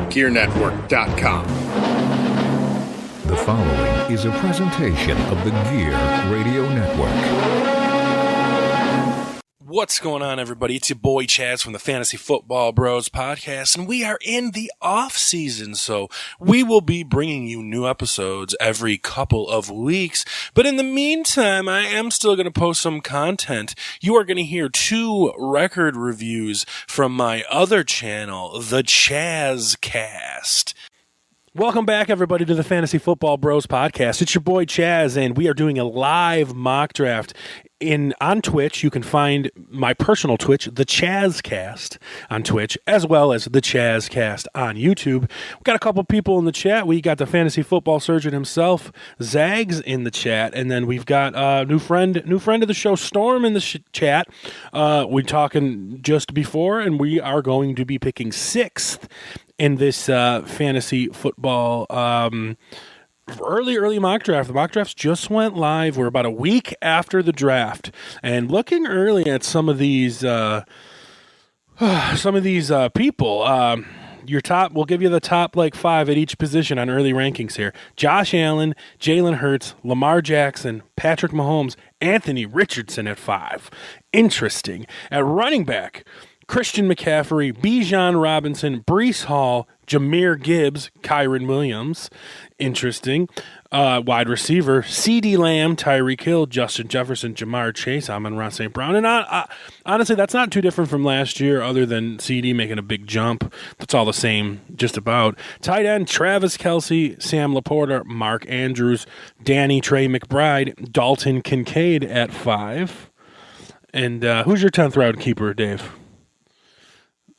thegearnetwork.com. The following is a presentation of the Gear Radio Network. What's going on, everybody? It's your boy Chazz from the Fantasy Football Bros podcast, and we are in the off season, so we will be bringing you new episodes every couple of weeks. But in the meantime, I am still going to post some content. You are going to hear 2 record reviews from my other channel, the Chazz Cast. Welcome back, everybody, to the Fantasy Football Bros podcast. It's your boy Chazz, and we are doing a live mock draft on Twitch. You can find my personal Twitch, the Chazz Cast, on Twitch, as well as the Chazz Cast on YouTube. We got a couple people in the chat. We got the fantasy football surgeon himself, Zags, in the chat, and then we've got a new friend of the show, Storm, in the chat. We're talking just before, and we are going to be picking 6th in this fantasy football early mock draft. The mock drafts just went live. We're about a week after the draft, and looking early at some of these people. Your top, we'll give you the top 5 at each position on early rankings here. Josh Allen, Jalen Hurts, Lamar Jackson, Patrick Mahomes, Anthony Richardson at 5. Interesting. At running back, Christian McCaffrey, Bijan Robinson, Breece Hall, Jahmyr Gibbs, Kyren Williams. Interesting. Wide receiver, CeeDee Lamb, Tyreek Hill, Justin Jefferson, Jamar Chase, Amon-Ra St. Brown. And honestly, that's not too different from last year other than CeeDee making a big jump. That's all the same, just about. Tight end, Travis Kelce, Sam Laporta, Mark Andrews, Danny Trey McBride, Dalton Kincaid at 5. And who's your 10th round keeper, Dave?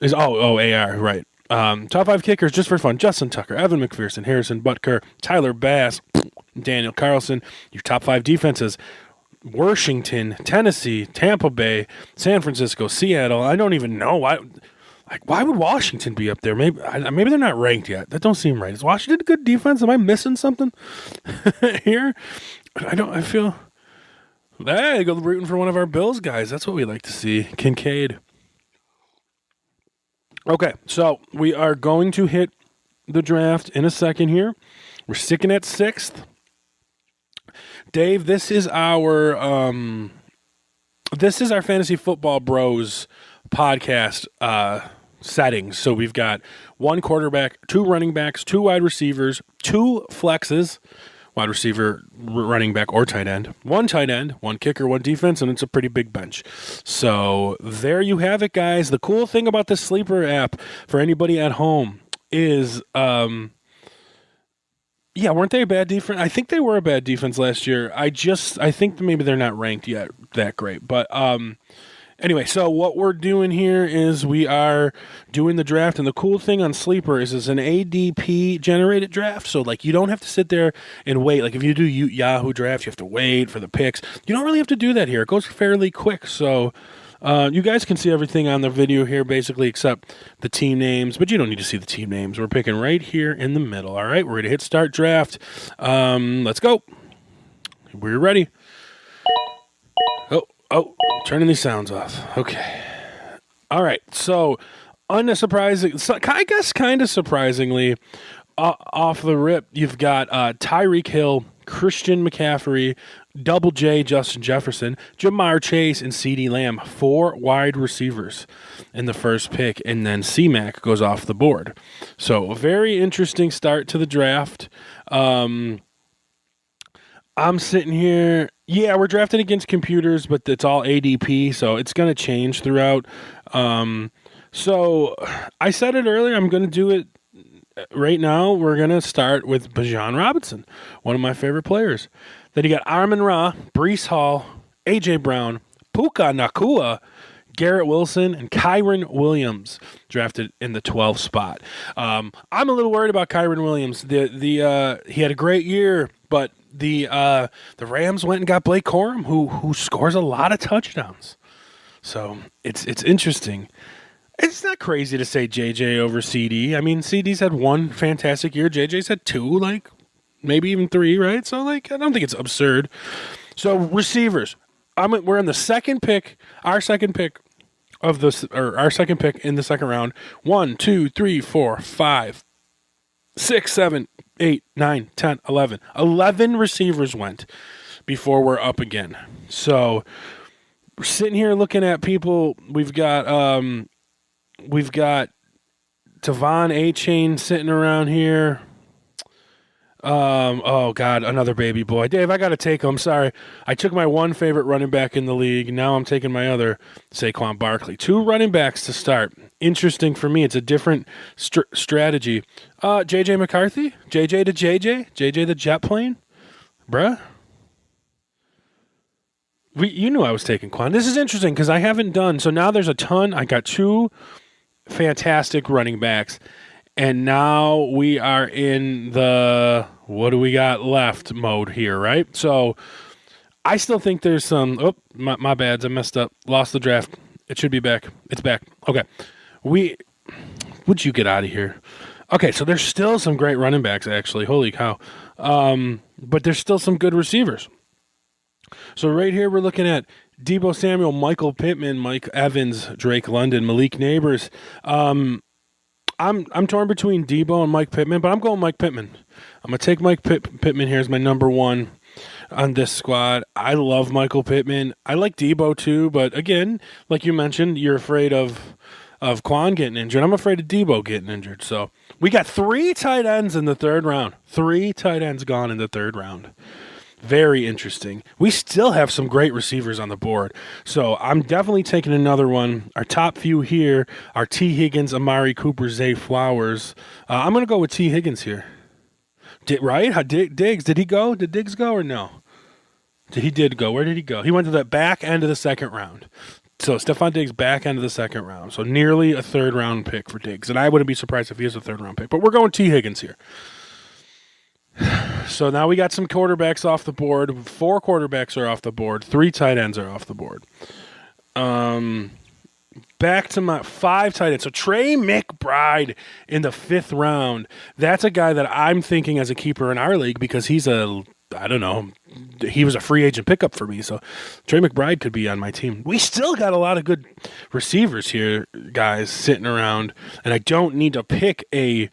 AR, right. Top 5 kickers, just for fun: Justin Tucker, Evan McPherson, Harrison Butker, Tyler Bass, Daniel Carlson. Your top 5 defenses: Washington, Tennessee, Tampa Bay, San Francisco, Seattle. I don't even know why. Why would Washington be up there? Maybe they're not ranked yet. That don't seem right. Is Washington a good defense? Am I missing something here? I feel. Hey, go rooting for one of our Bills guys. That's what we like to see. Kincaid. Okay, so we are going to hit the draft in a second here. We're sticking at 6th. Dave, this is our Fantasy Football Bros podcast settings. So we've got 1 quarterback, 2 running backs, 2 wide receivers, 2 flexes, wide receiver, running back, or tight end, 1 tight end, 1 kicker, 1 defense, and it's a pretty big bench. So there you have it, guys. The cool thing about this sleeper app for anybody at home is, weren't they a bad defense? I think they were a bad defense last year. I think maybe they're not ranked yet that great. But anyway, so what we're doing here is we are doing the draft, and the cool thing on Sleeper is it's an ADP generated draft, so you don't have to sit there and wait. If you do Yahoo draft, you have to wait for the picks. You don't really have to do that here. It goes fairly quick, so you guys can see everything on the video here, basically, except the team names, but you don't need to see the team names. We're picking right here in the middle, all right? We're going to hit start draft. Let's go. We're ready. Oh, turning these sounds off. Okay. All right. So, I guess kind of surprisingly, off the rip, you've got Tyreek Hill, Christian McCaffrey, Double J, Justin Jefferson, Jamar Chase, and CeeDee Lamb. 4 wide receivers in the first pick, and then C-Mac goes off the board. So, a very interesting start to the draft. I'm sitting here. Yeah, we're drafting against computers, but it's all ADP, so it's going to change throughout. So I said it earlier. I'm going to do it right now. We're going to start with Bijan Robinson, one of my favorite players. Then you got Amon-Ra, Breece Hall, A.J. Brown, Puka Nacua, Garrett Wilson, and Kyren Williams drafted in the 12th spot. I'm a little worried about Kyren Williams. He had a great year, but the Rams went and got Blake Corum, who scores a lot of touchdowns. So it's interesting. It's not crazy to say JJ over CD. I mean, CD's had 1 fantastic year. JJ's had 2, maybe even 3, right? So, I don't think it's absurd. So, receivers. We're on the second pick, our second pick in the second round. 1, 2, 3, 4, 5, 6, 7, 8, 9, 10, 11. 11 receivers went before we're up again. So we're sitting here looking at people. We've got Tavon A-Chain sitting around here. Oh God, another baby boy. Dave, I gotta take him. Sorry. I took my one favorite running back in the league. Now I'm taking my other, Saquon Barkley. 2 running backs to start. Interesting for me. It's a different strategy. JJ McCarthy? JJ to JJ? JJ the jet plane? Bruh? You knew I was taking Quan. This is interesting because I haven't done, so now there's a ton. I got 2 fantastic running backs. And now we are in the what do we got left mode here, right? So I still think there's some. Oh, my bads. I messed up. Lost the draft. It should be back. It's back. Okay. Would you get out of here? Okay, so there's still some great running backs, actually. Holy cow. But there's still some good receivers. So right here we're looking at Deebo Samuel, Michael Pittman, Mike Evans, Drake London, Malik Neighbors. I'm torn between Deebo and Mike Pittman, but I'm going Mike Pittman. I'm going to take Mike Pittman here as my number 1 on this squad. I love Michael Pittman. I like Deebo too, but again, like you mentioned, you're afraid of Quan getting injured. I'm afraid of Deebo getting injured. So we got 3 tight ends in the 3rd round. 3 tight ends gone in the 3rd round. Very interesting. We still have some great receivers on the board. So I'm definitely taking another one. Our top few here are T. Higgins, Amari Cooper, Zay Flowers. I'm going to go with T. Higgins here. Right? Diggs, did he go? Did Diggs go or no? He did go. Where did he go? He went to the back end of the 2nd round. So Stephon Diggs back end of the 2nd round. So nearly a 3rd round pick for Diggs. And I wouldn't be surprised if he is a 3rd round pick. But we're going T. Higgins here. So now we got some quarterbacks off the board. 4 quarterbacks are off the board. 3 tight ends are off the board. Back to my 5 tight ends. So Trey McBride in the 5th round. That's a guy that I'm thinking as a keeper in our league because he's he was a free agent pickup for me. So Trey McBride could be on my team. We still got a lot of good receivers here, guys, sitting around. And I don't need to pick a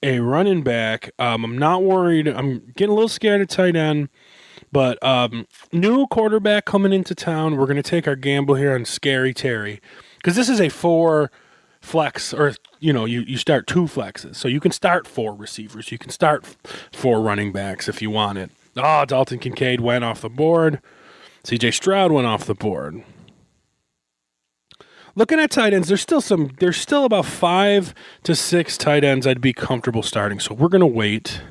running back. I'm not worried. I'm getting a little scared at tight end, but new quarterback coming into town. We're going to take our gamble here on Scary Terry because this is a 4 flex, or you start 2 flexes, so you can start 4 receivers. You can start 4 running backs if you want it. Dalton Kincaid went off the board. C.J. Stroud went off the board. Looking at tight ends, there's still about 5 to 6 tight ends I'd be comfortable starting. So we're going to wait.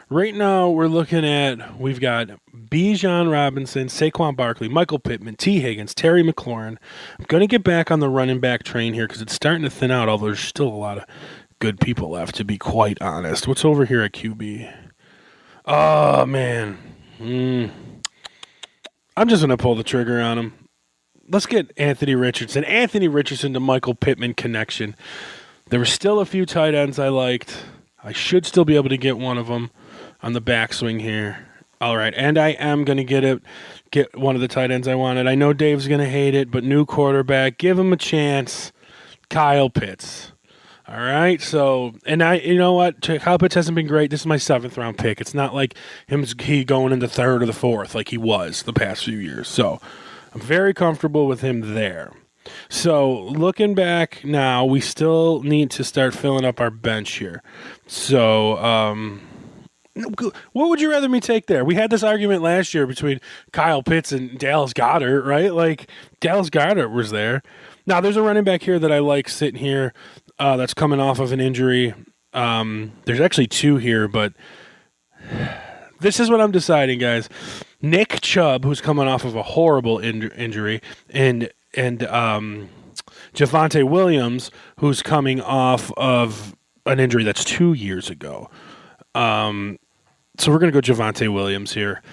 Right now, we've got Bijan Robinson, Saquon Barkley, Michael Pittman, T. Higgins, Terry McLaurin. I'm going to get back on the running back train here because it's starting to thin out, although there's still a lot of good people left, to be quite honest. What's over here at QB? Oh, man. I'm just going to pull the trigger on him. Let's get Anthony Richardson. Anthony Richardson to Michael Pittman connection. There were still a few tight ends I liked. I should still be able to get one of them on the backswing here. All right, and I am going to get one of the tight ends I wanted. I know Dave's going to hate it, but new quarterback, give him a chance. Kyle Pitts. All right, so, and you know what? Kyle Pitts hasn't been great. This is my 7th round pick. It's not like he going in the 3rd or the 4th like he was the past few years. So I'm very comfortable with him there. So looking back now, we still need to start filling up our bench here. So what would you rather me take there? We had this argument last year between Kyle Pitts and Dallas Goedert, right? Like Dallas Goedert was there. Now there's a running back here that I like sitting here that's coming off of an injury. There's actually 2 here, but this is what I'm deciding, guys. Nick Chubb, who's coming off of a horrible injury, and Javonte Williams, who's coming off of an injury that's 2 years ago. So we're going to go Javonte Williams here.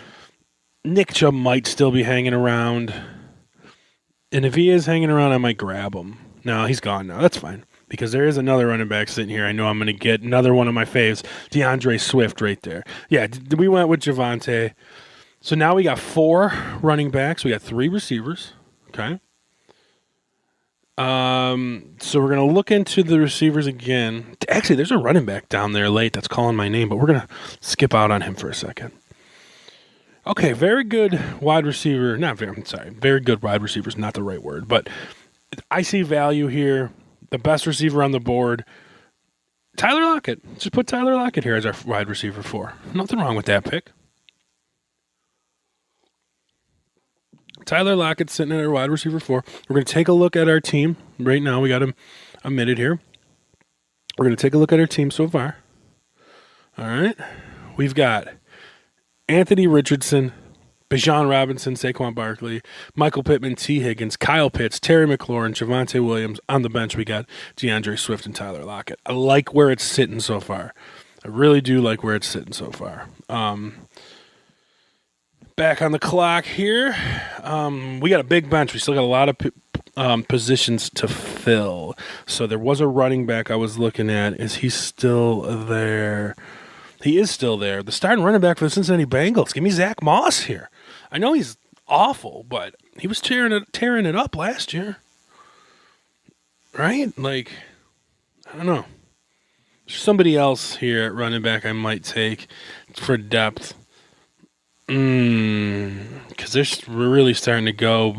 Nick Chubb might still be hanging around. And if he is hanging around, I might grab him. No, he's gone now. That's fine. Because there is another running back sitting here. I know I'm going to get another one of my faves, DeAndre Swift right there. Yeah, we went with Javonte. So now we got 4 running backs. We got 3 receivers. Okay. So we're going to look into the receivers again. Actually, there's a running back down there late that's calling my name, but we're going to skip out on him for a second. Okay, very good wide receiver. Very good wide receiver is not the right word, but I see value here. The best receiver on the board, Tyler Lockett. Just put Tyler Lockett here as our wide receiver 4. Nothing wrong with that pick. Tyler Lockett sitting at our wide receiver 4. We're going to take a look at our team right now. We got him a minute here. We're going to take a look at our team so far. All right. We've got Anthony Richardson, Bijan Robinson, Saquon Barkley, Michael Pittman, T. Higgins, Kyle Pitts, Terry McLaurin, Javonte Williams. On the bench, we got DeAndre Swift and Tyler Lockett. I like where it's sitting so far. I really do like where it's sitting so far. Back on the clock here. We got a big bench. We still got a lot of positions to fill. So there was a running back I was looking at. Is he still there? He is still there. The starting running back for the Cincinnati Bengals. Give me Zach Moss here. I know he's awful, but he was tearing it up last year. Right? Like, I don't know. There's somebody else here at running back I might take for depth. Because they're really starting to go,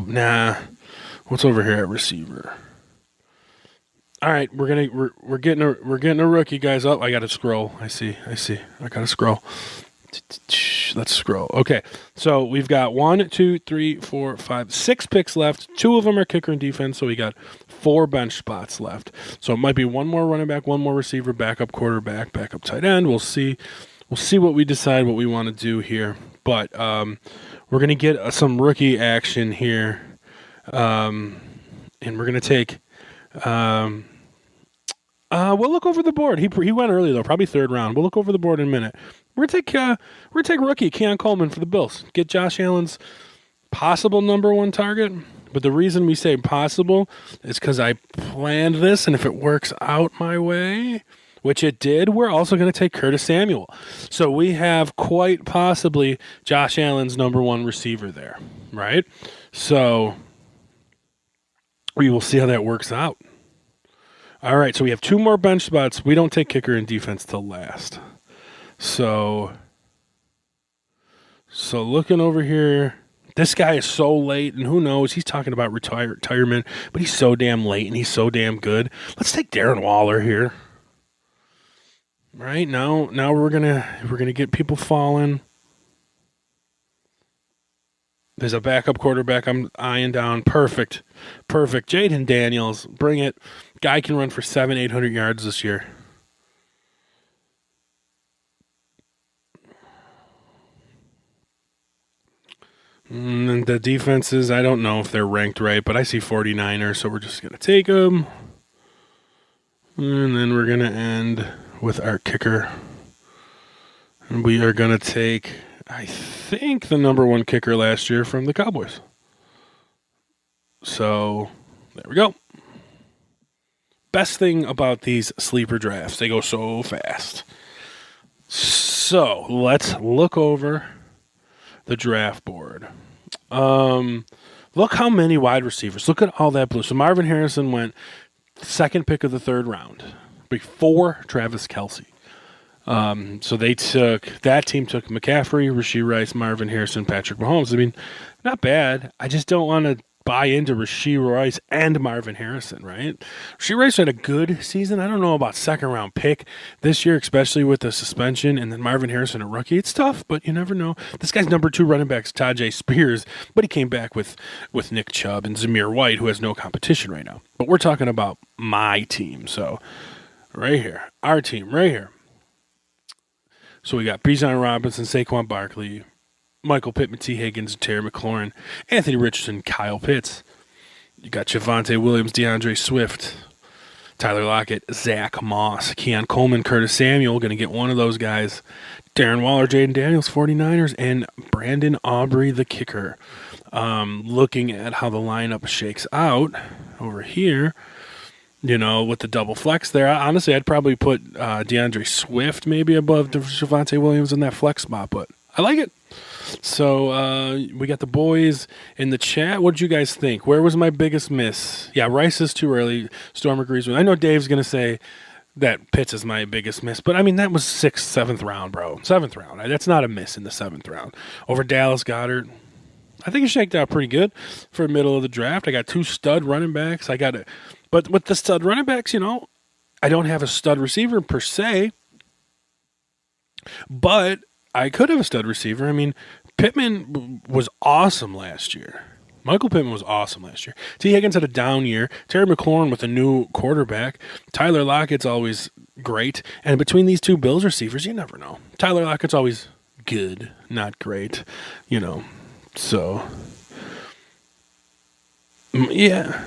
what's over here at receiver? All right, we're getting a rookie, guys. Oh, I got to scroll. I see. I got to scroll. Let's scroll. Okay, so we've got 1, 2, 3, 4, 5, 6 picks left. 2 of them are kicker and defense, so we got 4 bench spots left. So it might be 1 more running back, 1 more receiver, backup quarterback, backup tight end. We'll see what we decide what we want to do here. But we're going to get some rookie action here, and we're going to take. We'll look over the board. He went early though, probably 3rd round. We'll look over the board in a minute. We're gonna take rookie Keon Coleman for the Bills. Get Josh Allen's possible number 1 target. But the reason we say possible is because I planned this, and if it works out my way, which it did, we're also going to take Curtis Samuel. So we have quite possibly Josh Allen's number 1 receiver there, right? So we will see how that works out. All right, so we have 2 more bench spots. We don't take kicker and defense till last. So looking over here, this guy is so late, and who knows? He's talking about retirement, but he's so damn late, and he's so damn good. Let's take Darren Waller here. Right now we're gonna get people falling. There's a backup quarterback I'm eyeing down. Perfect. Jaden Daniels, bring it. Guy can run for 700-800 yards this year. And the defenses, I don't know if they're ranked right, but I see 49ers, so we're just gonna take them. And then we're gonna end with our kicker. And we are going to take, I think, the number 1 kicker last year from the Cowboys. So, there we go. Best thing about these sleeper drafts, they go so fast. So, let's look over the draft board. Look how many wide receivers. Look at all that blue. So, Marvin Harrison went 2nd pick of the 3rd round. Before Travis Kelce. So that team took McCaffrey, Rashee Rice, Marvin Harrison, Patrick Mahomes. I mean, not bad. I just don't want to buy into Rashee Rice and Marvin Harrison, right? Rashee Rice had a good season. I don't know about 2nd round pick this year, especially with the suspension, and then Marvin Harrison, a rookie. It's tough, but you never know. This guy's number 2 running back is Tajay Spears, but he came back with Nick Chubb and Zamir White, who has no competition right now. But we're talking about my team, so right here, our team right here. So we got Bijan Robinson, Saquon Barkley, Michael Pittman, T. Higgins, Terry McLaurin, Anthony Richardson, Kyle Pitts. You got Javonte Williams, DeAndre Swift, Tyler Lockett, Zach Moss, Keon Coleman, Curtis Samuel. Going to get one of those guys. Darren Waller, Jaden Daniels, 49ers, and Brandon Aubrey, the kicker. Looking at how the lineup shakes out over here, with the double flex there. Honestly, I'd probably put DeAndre Swift maybe above Javonte Williams in that flex spot, but I like it. So we got the boys in the chat. What did you guys think? Where was my biggest miss? Yeah, Rice is too early. Storm agrees with. I know Dave's gonna say that Pitts is my biggest miss, but I mean that was 6th, 7th round, bro. 7th round. That's not a miss in the 7th round over Dallas Goedert. I think it shaked out pretty good for middle of the draft. I got 2 stud running backs. But with the stud running backs, I don't have a stud receiver per se, but I could have a stud receiver. I mean, Pittman was awesome last year. Michael Pittman was awesome last year. T. Higgins had a down year. Terry McLaurin with a new quarterback. Tyler Lockett's always great. And between these 2 Bills receivers, you never know. Tyler Lockett's always good, not great, So, yeah.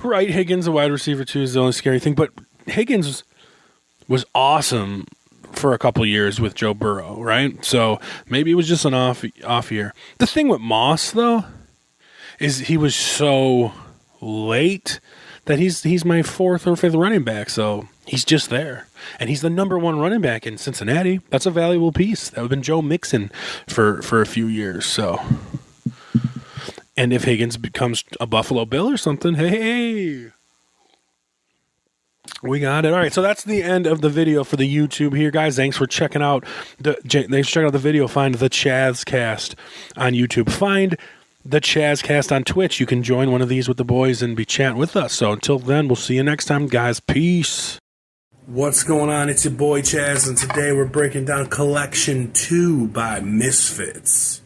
Right, Higgins, a wide receiver, too, is the only scary thing. But Higgins was awesome for a couple years with Joe Burrow, right? So maybe it was just an off year. The thing with Moss, though, is he was so late that he's my 4th or 5th running back. So he's just there. And he's the number 1 running back in Cincinnati. That's a valuable piece. That would have been Joe Mixon for a few years. So, and if Higgins becomes a Buffalo Bill or something, hey, we got it. All right, so that's the end of the video for the YouTube here, guys. Thanks for checking out the video. Find the Chazz Cast on YouTube. Find the Chazz Cast on Twitch. You can join one of these with the boys and be chatting with us. So until then, we'll see you next time, guys. Peace. What's going on? It's your boy Chazz, and today we're breaking down Collection 2 by Misfits.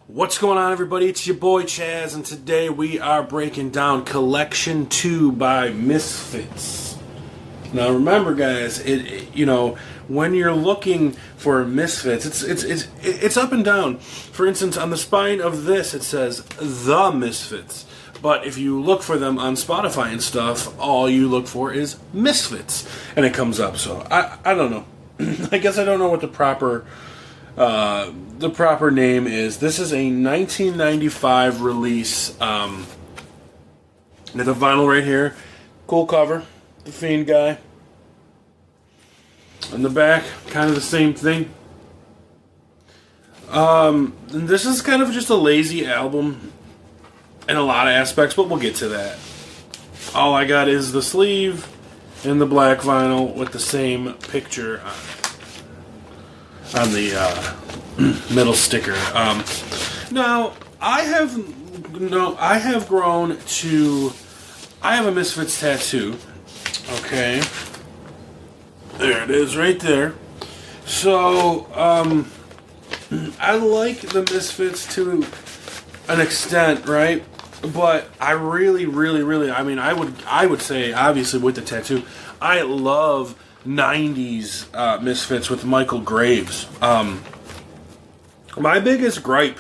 What's going on, everybody? It's your boy Chazz, and today we are breaking down Collection 2 by Misfits. Now, remember, guys, when you're looking for Misfits, it's up and down. For instance, on the spine of this, it says The Misfits. But if you look for them on Spotify and stuff, all you look for is Misfits, and it comes up. So I don't know. I guess I don't know what the proper name is. This is a 1995 release. The vinyl right here, cool cover, the Fiend guy. On the back, kind of the same thing. And this is kind of just a lazy album in a lot of aspects, but we'll get to that. All I got is the sleeve and the black vinyl with the same picture on the middle sticker. Now, I have a Misfits tattoo. Okay. There it is, right there. So, I like the Misfits to an extent, right? But I really, I would say, obviously, with the tattoo, I love 90s Misfits with Michael Graves. My biggest gripe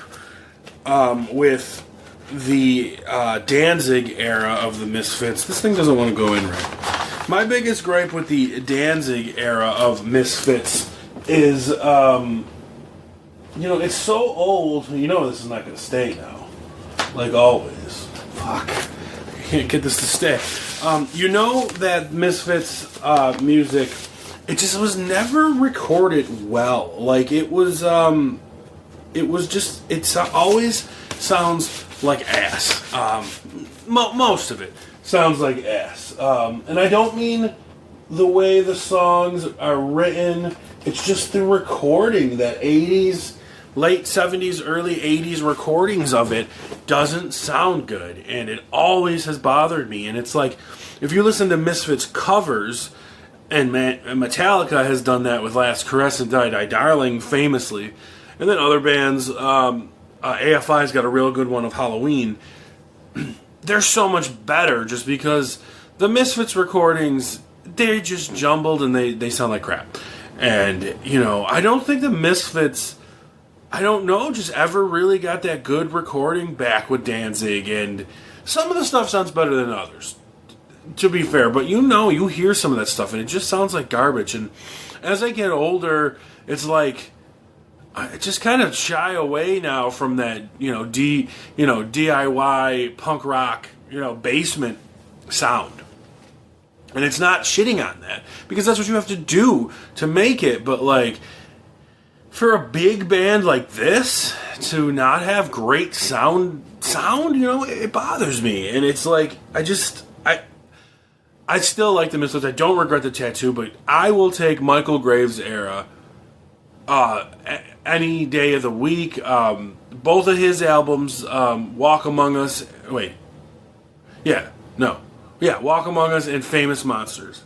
with the Danzig era of the Misfits, this thing doesn't want to go in right. My biggest gripe with the Danzig era of Misfits is, it's so old, this is not going to stay now. Like always. Fuck. I can't get this to stay. That Misfits music, it just was never recorded well. Like, it always sounds like ass. Most of it sounds like ass. And I don't mean the way the songs are written. It's just the recording, that 80s, late 70s, early 80s recordings of it doesn't sound good. And it always has bothered me. And it's like, if you listen to Misfits covers, and Metallica has done that with Last Caress and Die Die Darling famously, and then other bands, AFI's got a real good one of Halloween. They're so much better just because the Misfits recordings, they're just jumbled and they sound like crap. And, you know, I don't think the Misfits, I don't know, just ever really got that good recording back with Danzig. And some of the stuff sounds better than others, to be fair. But you know, you hear some of that stuff and it just sounds like garbage. And as I get older, it's like I just kind of shy away now from that, DIY punk rock, basement sound. And it's not shitting on that, because that's what you have to do to make it. But like, for a big band like this to not have great sound, it bothers me. And it's like, I still like the Misfits. I don't regret the tattoo, but I will take Michael Graves' era any day of the week. Both of his albums, Walk Among Us, Walk Among Us and Famous Monsters.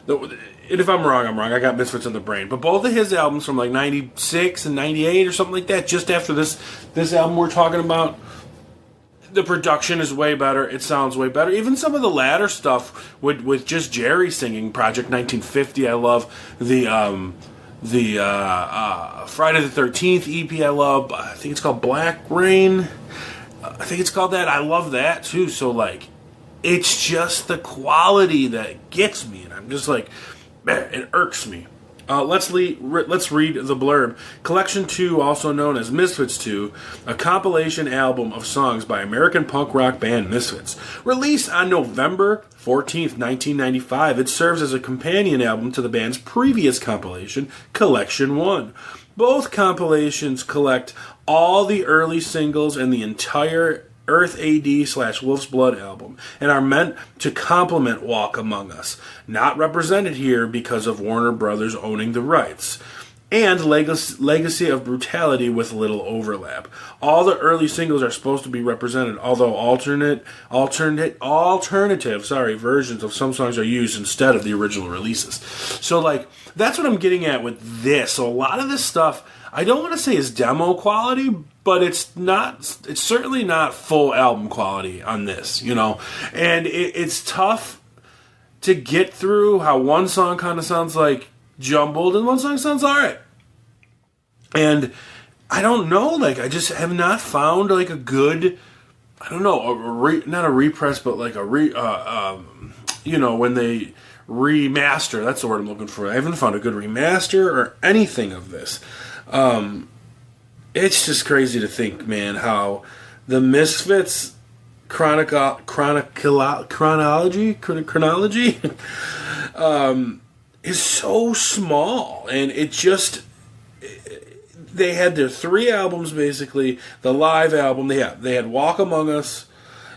And if I'm wrong, I'm wrong. I got Misfits in the brain. But both of his albums from like 96 and 98 or something like that, just after this album we're talking about, the production is way better. It sounds way better. Even some of the latter stuff with just Jerry singing, Project 1950, I love. The Friday the 13th EP, I love. I think it's called Black Rain. I think it's called that. I love that too. So like, it's just the quality that gets me, and I'm just like, man, it irks me. Let's read the blurb. Collection 2, also known as Misfits 2, a compilation album of songs by American punk rock band Misfits. Released on November 14th, 1995, it serves as a companion album to the band's previous compilation, Collection 1. Both compilations collect all the early singles and the entire Earth AD/Wolf's Blood album, and are meant to complement Walk Among Us, not represented here because of Warner Brothers owning the rights, and Legacy of Brutality with little overlap. All the early singles are supposed to be represented, although alternative versions of some songs are used instead of the original releases. So like, that's what I'm getting at with this. So a lot of this stuff, I don't want to say is demo quality, but it's certainly not full album quality on this, and it's tough to get through how one song kind of sounds like jumbled and one song sounds alright. And I don't know, like, I just have not found like a good, I don't know, not a repress, but like when they remaster, that's the word I'm looking for. I haven't found a good remaster or anything of this. It's just crazy to think, man, how the Misfits chronology is so small, and it just, they had their 3 albums basically. The live album, they had Walk Among Us,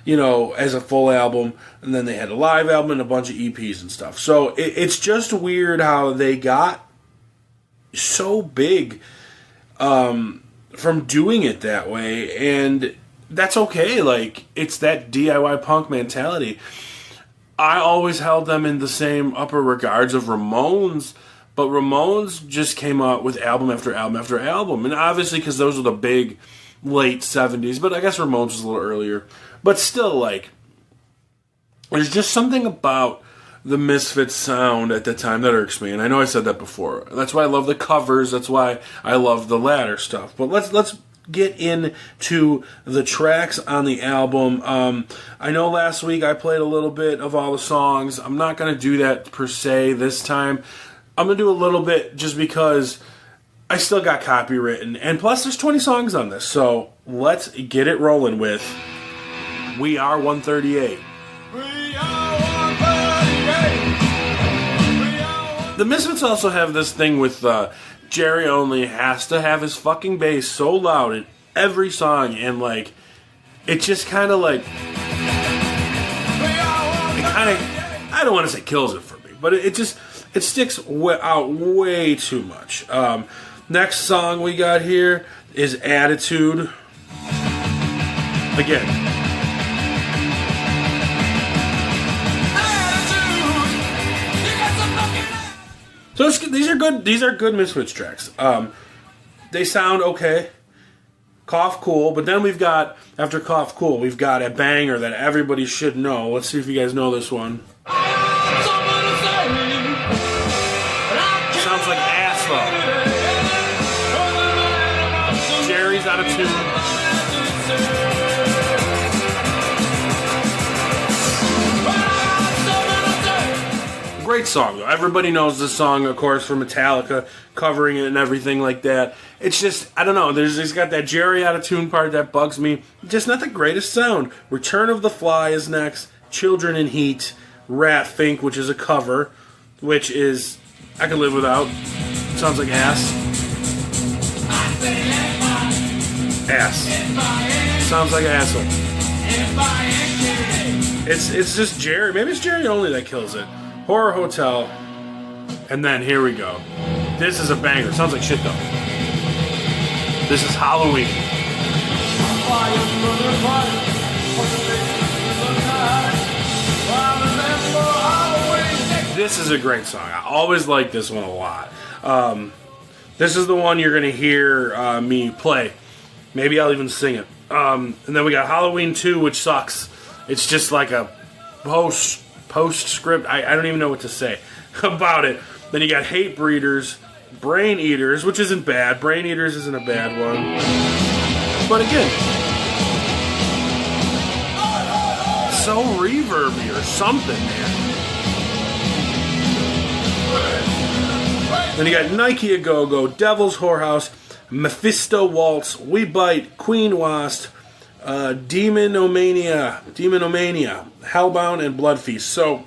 as a full album, and then they had a live album and a bunch of EPs and stuff. So it's just weird how they got so big from doing it that way, and that's okay. Like, it's that DIY punk mentality. I always held them in the same upper regards of Ramones, but Ramones just came out with album after album after album, and obviously because those were the big late 70s, but I guess Ramones was a little earlier. But still, like, there's just something about the Misfits sound at the time that irks me, and I know I said that before. That's why I love the covers. That's why I love the latter stuff. But let's get into the tracks on the album. I know last week I played a little bit of all the songs. I'm not going to do that per se this time. I'm going to do a little bit just because I still got copywritten, and plus there's 20 songs on this. So let's get it rolling with We Are 138. The Misfits also have this thing with Jerry only has to have his fucking bass so loud in every song, and like, it just kind of like, I don't want to say kills it for me, but it sticks out way too much. Next song we got here is Attitude. Again, so these are good. These are good Misfits tracks. They sound okay. Cough Cool, but then we've got, after Cough Cool, we've got a banger that everybody should know. Let's see if you guys know this one. Sounds like ass Great song, though. Everybody knows this song, of course, from Metallica, covering it and everything like that. It's just, I don't know, it's got that Jerry out-of-tune part that bugs me. Just not the greatest sound. Return of the Fly is next. Children in Heat. Rat Fink, which is a cover, which is, I can live without. Sounds like ass. Ass. Sounds like an asshole. It's just Jerry. Maybe it's Jerry only that kills it. Horror Hotel. And then here we go. This is a banger. Sounds like shit though. This is Halloween. This is a great song. I always like this one a lot. This is the one you're going to hear me play. Maybe I'll even sing it. And then we got Halloween 2, which sucks. It's just like a postscript. I don't even know what to say about it. Then you got Hate Breeders, Brain Eaters, which isn't bad. Brain Eaters isn't a bad one. But again, so reverby or something, man. Then you got Nike A Go-Go, Devil's Whorehouse, Mephisto Waltz, We Bite, Queen Wasp, Demonomania, Hellbound, and Blood Feast. So,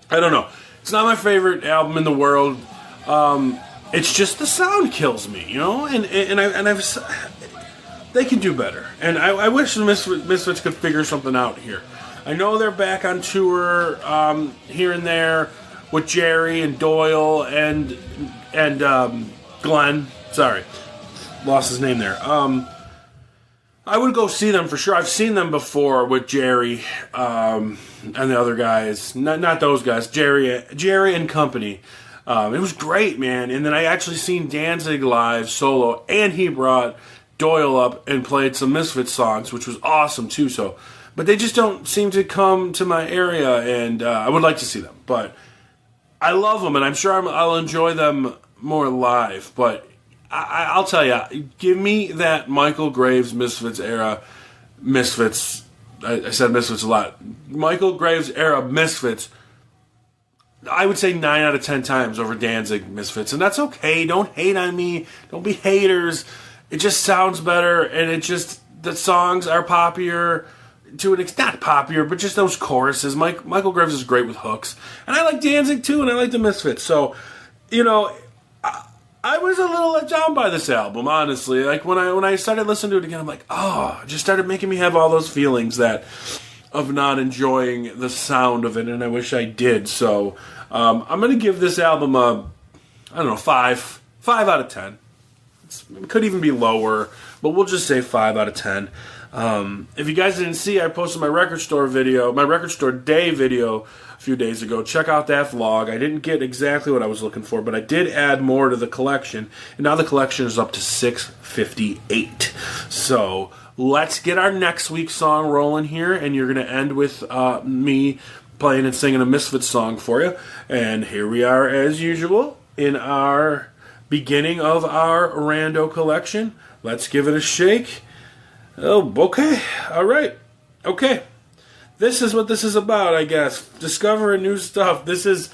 I don't know. It's not my favorite album in the world. It's just the sound kills me, you know? And I've they can do better. And I wish the Misfits could figure something out here. I know they're back on tour here and there with Jerry and Doyle and Glenn. Sorry, lost his name there. I would go see them for sure. I've seen them before with Jerry and the other guys. Not those guys. Jerry and company. It was great, man. And then I actually seen Danzig live solo, and he brought Doyle up and played some Misfits songs, which was awesome too. So, but they just don't seem to come to my area, and I would like to see them. But I love them, and I'm sure I'll enjoy them more live. But I'll tell you, give me that Michael Graves Misfits era. Misfits. I said Misfits a lot. Michael Graves era Misfits. I would say 9 out of 10 times over Danzig Misfits, and that's okay. Don't hate on me. Don't be haters. It just sounds better, and the songs are poppier to an extent. Not poppier, but just those choruses. Michael Graves is great with hooks, and I like Danzig too, and I like the Misfits. So, you know, I was a little let down by this album, honestly. Like when I started listening to it again, I'm like, oh, it just started making me have all those feelings of not enjoying the sound of it, and I wish I did. So I'm going to give this album a, I don't know, 5 out of 10. It could even be lower, but we'll just say 5 out of 10. If you guys didn't see, I posted my record store day video a few days ago. Check out that vlog. I didn't get exactly what I was looking for, but I did add more to the collection, and now the collection is up to 658. So let's get our next week's song rolling here, and you're going to end with me playing and singing a Misfits song for you. And here we are, as usual, in our beginning of our rando collection. Let's give it a shake. Oh, okay. All right. Okay. This is what this is about, I guess. Discovering new stuff. This is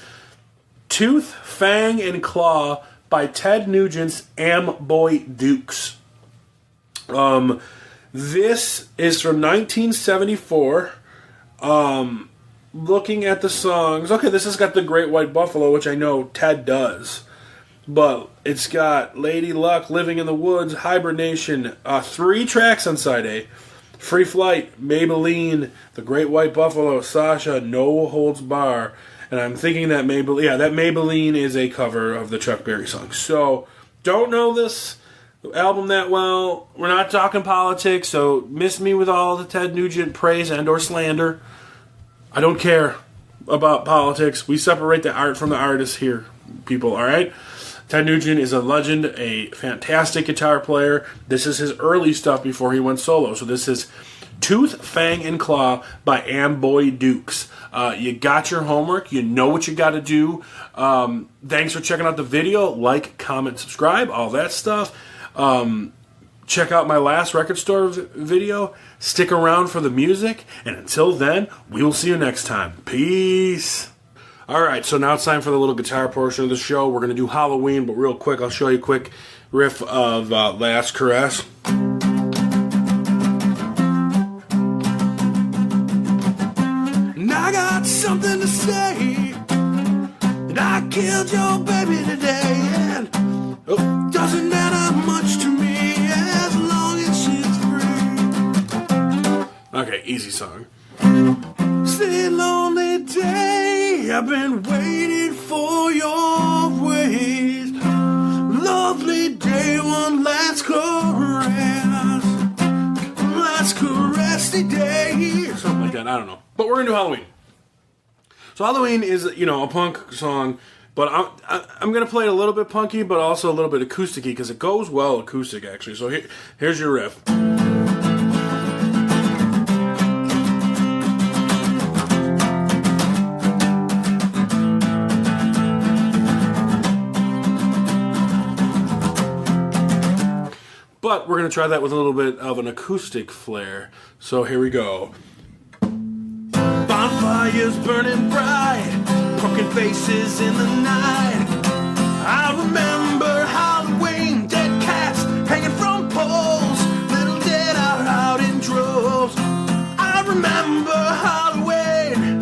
Tooth, Fang, and Claw by Ted Nugent's Amboy Dukes. This is from 1974. Looking at the songs. Okay, this has got The Great White Buffalo, which I know Ted does. But it's got Lady Luck, Living in the Woods, Hibernation, 3 tracks on side A. Free Flight, Maybelline, The Great White Buffalo, Sasha, No Holds Bar. And I'm thinking that Maybelline is a cover of the Chuck Berry song. So, don't know this album that well. We're not talking politics, so miss me with all the Ted Nugent praise and or slander. I don't care about politics. We separate the art from the artist here, people, alright? Ted Nugent is a legend, a fantastic guitar player. This is his early stuff before he went solo. So this is Tooth, Fang, and Claw by Amboy Dukes. You got your homework. You know what you got to do. Thanks for checking out the video. Like, comment, subscribe, all that stuff. Check out my last record store video. Stick around for the music. And until then, we will see you next time. Peace. All right, so now it's time for the little guitar portion of the show. We're going to do Halloween, but real quick, I'll show you a quick riff of Last Caress. And I got something to say, that I killed your baby today, and doesn't matter much to me as long as she's free. Okay, easy song. Stay lonely day, I've been waiting for your ways. Lovely day, one last caressy day. Something like that, I don't know. But we're gonna do Halloween. So Halloween is, a punk song, but I'm gonna play it a little bit punky, but also a little bit acousticy, because it goes well acoustic, actually. So here's your riff. But we're going to try that with a little bit of an acoustic flair. So here we go. Bonfires burning bright, pumpkin faces in the night. I remember Halloween, dead cats hanging from poles, little dead out in droves. I remember Halloween,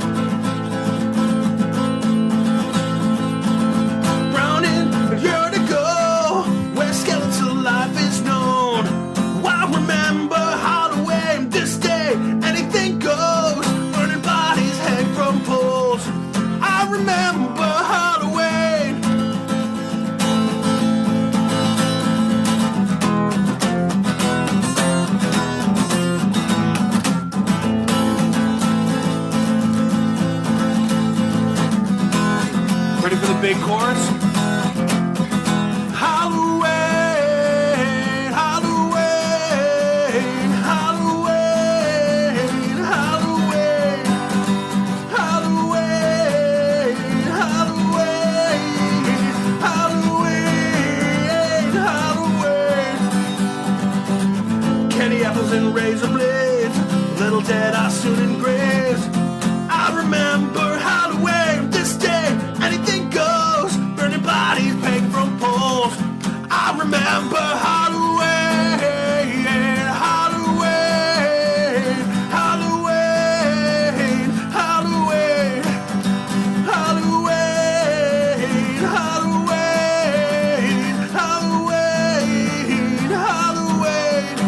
browning a year to go, where skeletal life is known. I remember Halloween, this day, anything goes, burning bodies hang from poles. I remember Halloween. Ready for the big chorus? And razor blades, little dead are soon in graves. I remember Halloween, this day, anything goes, burning bodies pegged from poles. I remember Halloween, Halloween, Halloween, Halloween, Halloween, Halloween, Halloween, Halloween.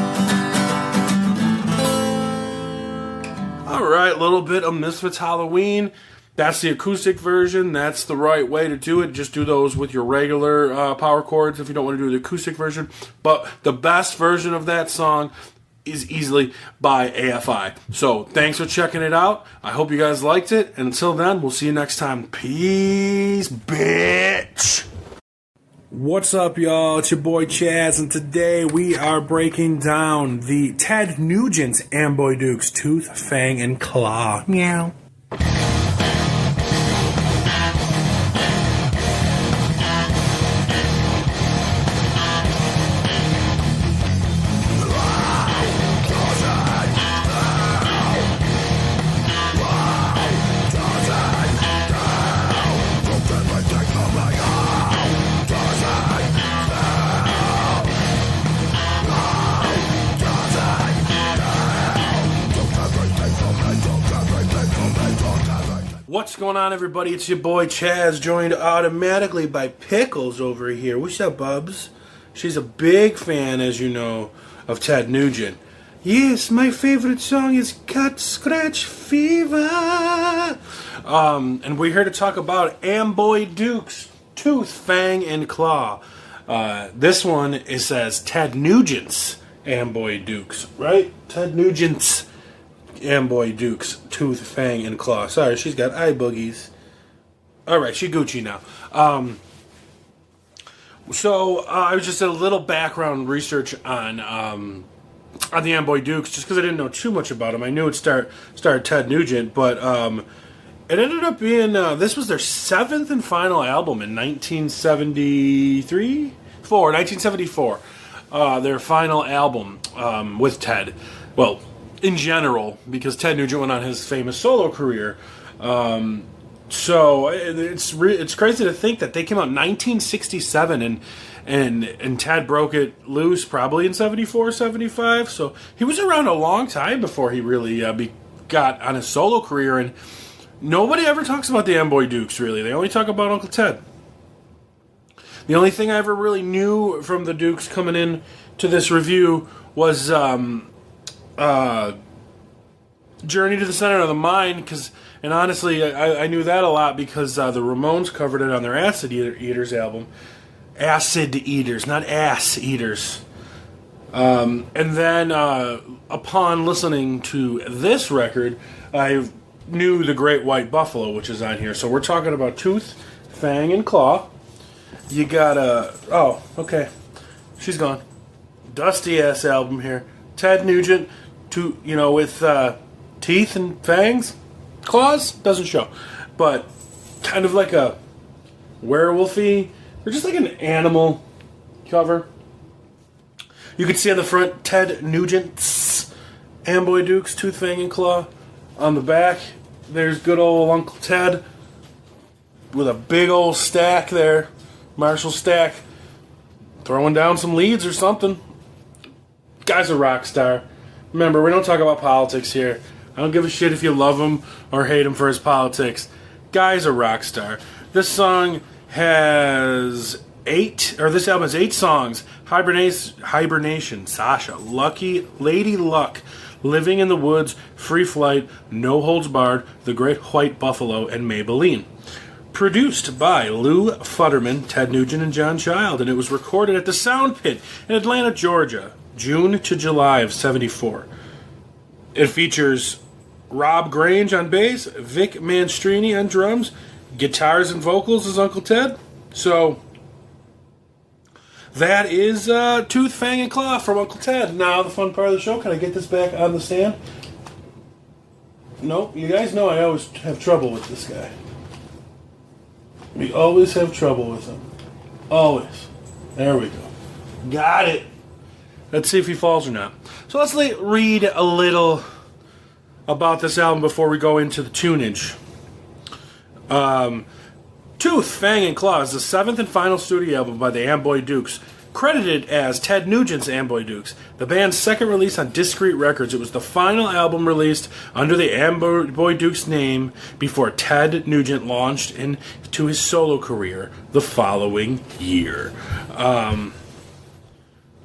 Alright, a little bit of Misfits Halloween. That's the acoustic version. That's the right way to do it. Just do those with your regular power chords if you don't want to do the acoustic version. But the best version of that song is easily by AFI. So, thanks for checking it out. I hope you guys liked it. And until then, we'll see you next time. Peace, bitch! What's up, y'all? It's your boy Chazz, and today we are breaking down the Ted Nugent Amboy Dukes Tooth, Fang, and Claw. Meow. What's going on, everybody? It's your boy Chazz, joined automatically by Pickles over here. What's up, Bubs? She's a big fan, as you know, of Ted Nugent. Yes, my favorite song is Cut Scratch Fever. And we're here to talk about Amboy Dukes, Tooth, Fang, and Claw. This one, it says Ted Nugent's Amboy Dukes, right? Ted Nugent's Amboy Dukes, Tooth, Fang, and Claw. Sorry, she's got eye boogies. Alright, she Gucci now. I was just did a little background research on the Amboy Dukes, just because I didn't know too much about them. I knew it started Ted Nugent, but it ended up being, this was their 7th and final album in 1974. Their final album with Ted. Well, in general, because Ted Nugent went on his famous solo career. So it's crazy to think that they came out in 1967 and Ted broke it loose probably in 74, 75. So he was around a long time before he really got on his solo career. And nobody ever talks about the Amboy Dukes, really. They only talk about Uncle Ted. The only thing I ever really knew from the Dukes coming in to this review was Journey to the Center of the Mind, and honestly, I knew that a lot because the Ramones covered it on their Acid Eaters album. Acid Eaters, not Ass Eaters. And then upon listening to this record, I knew the Great White Buffalo, which is on here. So we're talking about Tooth, Fang, and Claw. You got oh, okay. She's gone. Dusty-ass album here. Ted Nugent, with teeth and fangs. Claws doesn't show. But kind of like a werewolfy, or just like an animal cover. You can see on the front Ted Nugent's Amboy Dukes, Tooth, Fang, and Claw. On the back, there's good old Uncle Ted with a big old stack there. Marshall stack. Throwing down some leads or something. Guy's a rock star. Remember, we don't talk about politics here. I don't give a shit if you love him or hate him for his politics. Guy's a rock star. This album has 8 songs. Hibernation, Sasha, Lucky, Lady Luck, Living in the Woods, Free Flight, No Holds Barred, The Great White Buffalo, and Maybelline. Produced by Lou Futterman, Ted Nugent, and John Child, and it was recorded at the Sound Pit in Atlanta, Georgia, June to July of 74. It features Rob Grange on bass, Vic Manstrini on drums, guitars and vocals as Uncle Ted. So that is Tooth, Fang, and Claw from Uncle Ted. Now the fun part of the show. Can I get this back on the stand? Nope. You guys know I always have trouble with this guy. We always have trouble with him. Always. There we go. Got it. Let's see if he falls or not. So let's read a little about this album before we go into the tunage. Tooth, Fang, and Claw is the 7th and final studio album by the Amboy Dukes, credited as Ted Nugent's Amboy Dukes, the band's second release on Discreet Records. It was the final album released under the Amboy Dukes name before Ted Nugent launched into his solo career the following year.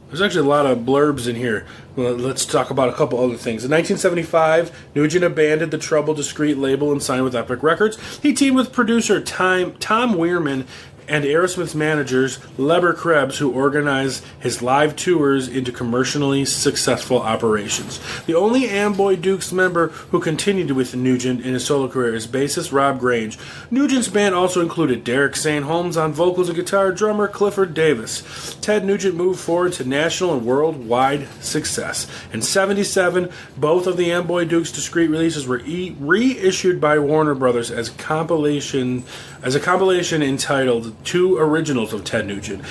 There's actually a lot of blurbs in here. Well, let's talk about a couple other things. In 1975, Nugent abandoned the Trouble Discreet label and signed with Epic Records. He teamed with producer Tom Weirman and Aerosmith's managers, Leber Krebs, who organized his live tours into commercially successful operations. The only Amboy Dukes member who continued with Nugent in his solo career is bassist Rob Grange. Nugent's band also included Derek St. Holmes on vocals and guitar, drummer Clifford Davis. Ted Nugent moved forward to national and worldwide success. In 77, both of the Amboy Dukes discrete releases were reissued by Warner Brothers as a compilation entitled Two Originals of Ted Nugent.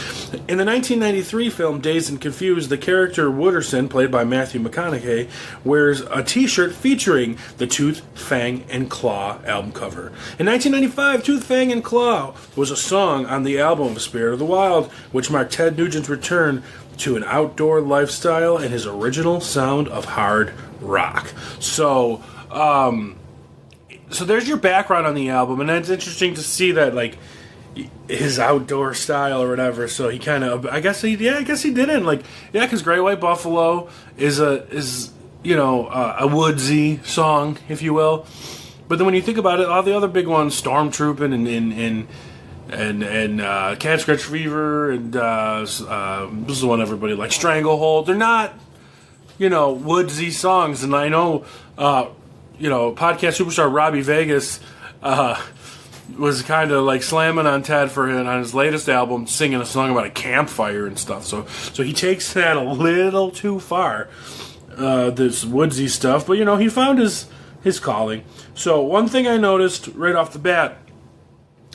In the 1993 film Dazed and Confused, the character Wooderson, played by Matthew McConaughey, wears a t-shirt featuring the Tooth, Fang, and Claw album cover. In 1995, Tooth, Fang, and Claw was a song on the album Spirit of the Wild, which marked Ted Nugent's return to an outdoor lifestyle and his original sound of hard rock. So there's your background on the album, and it's interesting to see that, like, his outdoor style or whatever. So he kind of, I guess he didn't, like, yeah, because Great White Buffalo is a woodsy song, if you will. But then when you think about it, all the other big ones, Stormtrooping and Cat Scratch Fever, and this is the one everybody likes, Stranglehold. They're not, woodsy songs. And I know, podcast superstar Robbie Vegas was kind of like slamming on Ted on his latest album, singing a song about a campfire and stuff. So he takes that a little too far, this woodsy stuff. But he found his calling. So one thing I noticed right off the bat,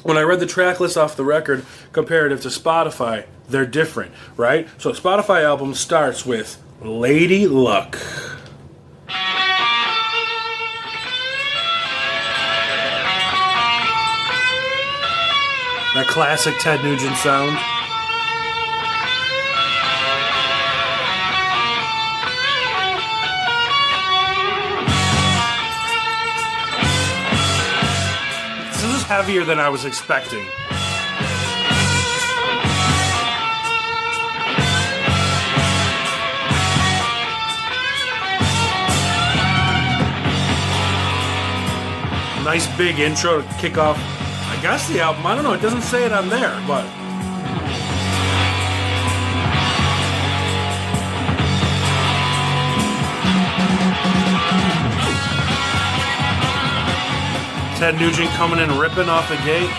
when I read the track list off the record comparative to Spotify, they're different, right? So Spotify album starts with Lady Luck. That classic Ted Nugent sound. This is heavier than I was expecting. Nice big intro to kick off, I guess, the album. I don't know, it doesn't say it on there, but... Ted Nugent coming in ripping off the gate.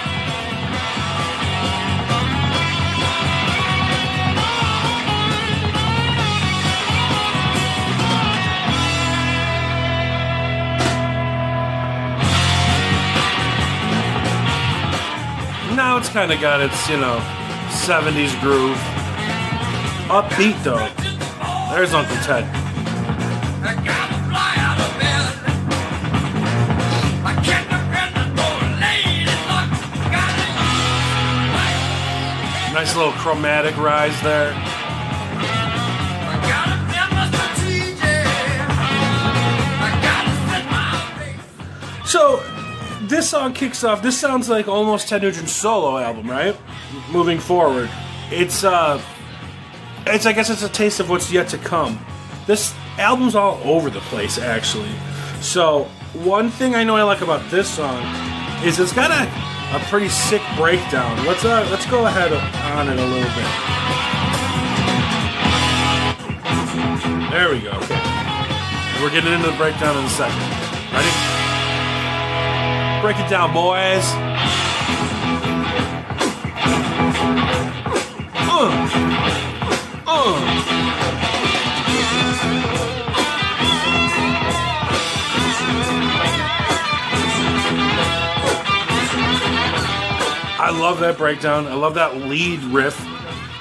Now it's kind of got its, 70s groove. Upbeat, though. There's Uncle Ted. Nice little chromatic rise there. So... this song kicks off. This sounds like almost Ted Nugent's solo album, right? Moving forward, it's I guess it's a taste of what's yet to come. This album's all over the place, actually. So one thing I know I like about this song is it's got a pretty sick breakdown. Let's go ahead on it a little bit. There we go. Okay. We're getting into the breakdown in a second. Ready? Break it down, boys. I love that breakdown. I love that lead riff.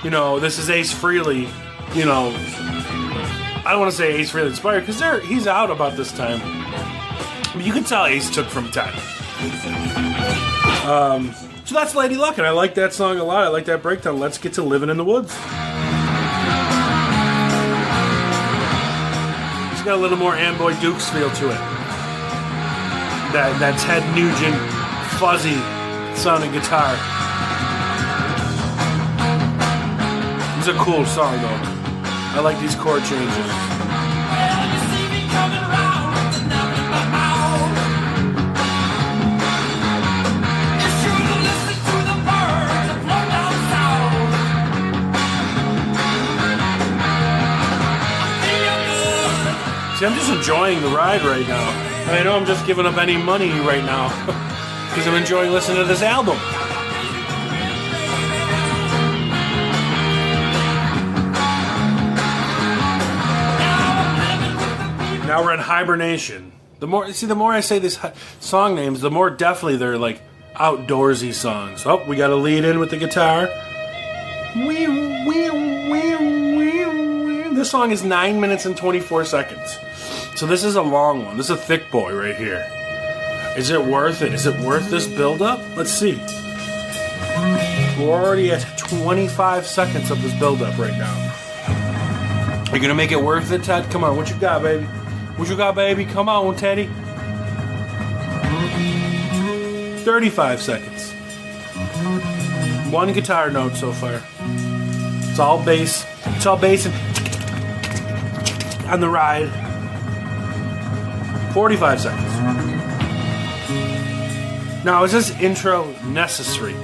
This is Ace Frehley. I don't want to say Ace Frehley inspired because he's out about this time. But you can tell Ace took from Ted. So that's Lady Luck, and I like that song a lot. I like that breakdown. Let's get to Living in the Woods. It's got a little more Amboy Dukes feel to it. That Ted Nugent fuzzy sounding guitar. It's a cool song though. I like these chord changes. See, I'm just enjoying the ride right now. I know I'm just giving up any money right now because I'm enjoying listening to this album. Now we're in hibernation. The more I say these song names, the more definitely they're like outdoorsy songs. Oh, we got to lead in with the guitar. This song is 9 minutes and 24 seconds. So this is a long one. This is a thick boy right here. Is it worth it? Is it worth this build-up? Let's see. We're already at 25 seconds of this build-up right now. Are you going to make it worth it, Ted? Come on, what you got, baby? What you got, baby? Come on, Teddy. 35 seconds. One guitar note so far. It's all bass. It's all bass and on the ride. 45 seconds. Now, is this intro necessary?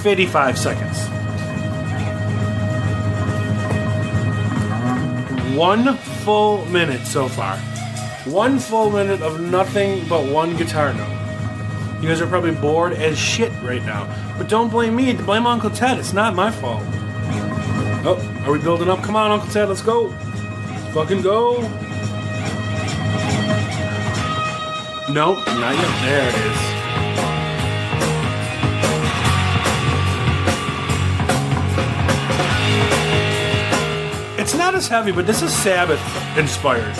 55 seconds. 1 full minute so far. 1 full minute of nothing but one guitar note. You guys are probably bored as shit right now. But don't blame me. Blame Uncle Ted. It's not my fault. Oh, are we building up? Come on, Uncle Ted. Let's go. Let's fucking go. Nope, not yet. There it is. It's not as heavy, but this is Sabbath inspired.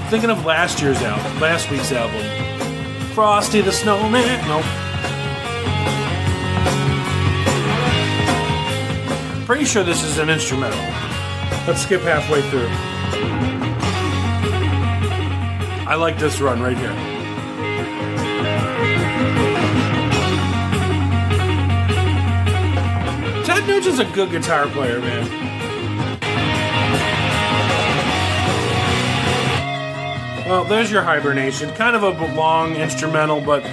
Thinking of last week's album. Frosty the Snowman. Nope. pretty sure this is an instrumental. Let's skip halfway through. I like this run right here. Ted Nugent's a good guitar player, man. Well, there's your Hibernation. Kind of a long instrumental, but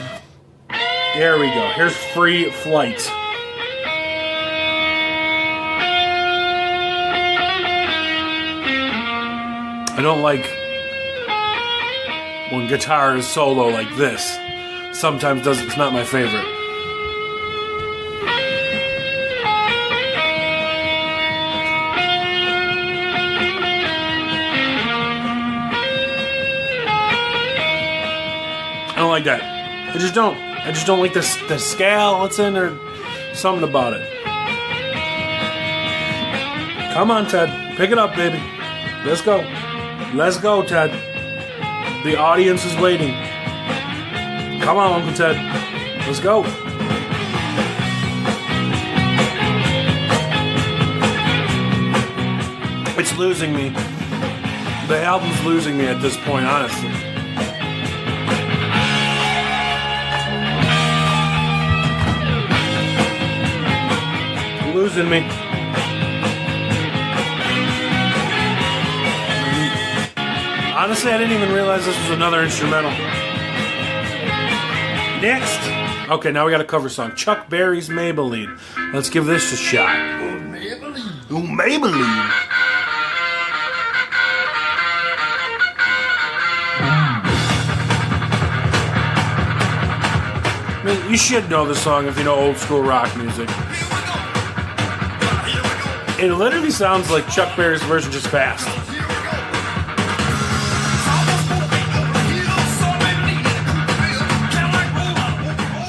there we go. Here's Free Flight. I don't like when guitar is solo like this. Sometimes it's not my favorite. I don't like that. I just don't like the scale it's in or something about it. Come on, Ted. Pick it up, baby. Let's go. Let's go, Ted. The audience is waiting. Come on, Uncle Ted. Let's go. It's losing me. The album's losing me at this point, honestly. Losing me. Honestly, I didn't even realize this was another instrumental. Next. Okay, now we got a cover song. Chuck Berry's Maybelline. Let's give this a shot. Oh, Maybelline. Oh, Maybelline. I mean, you should know the song if you know old school rock music. It literally sounds like Chuck Berry's version, just fast.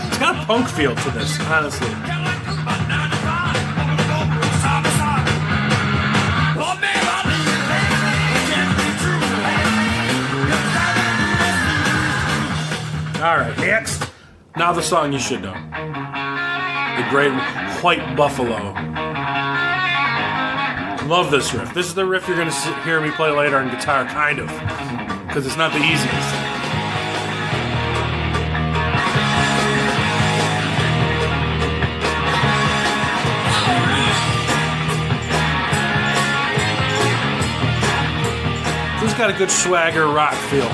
It's got a punk feel to this, honestly. Alright, next. Now the song you should know. The Great White Buffalo. Love this riff. This is the riff you're going to hear me play later on guitar, kind of. Because it's not the easiest. This has got a good swagger rock feel.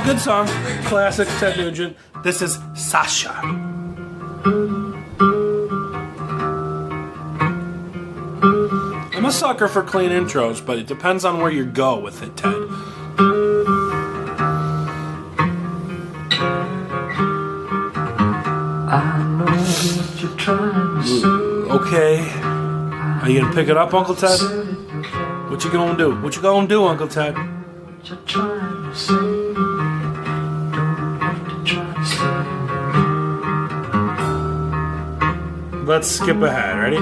Good song, classic Ted Nugent. This is Sasha. I'm a sucker for clean intros, but it depends on where you go with it, Ted. Okay. Are you gonna pick it up, Uncle Ted? What you gonna do? What you gonna do, Uncle Ted? Let's skip ahead. Ready?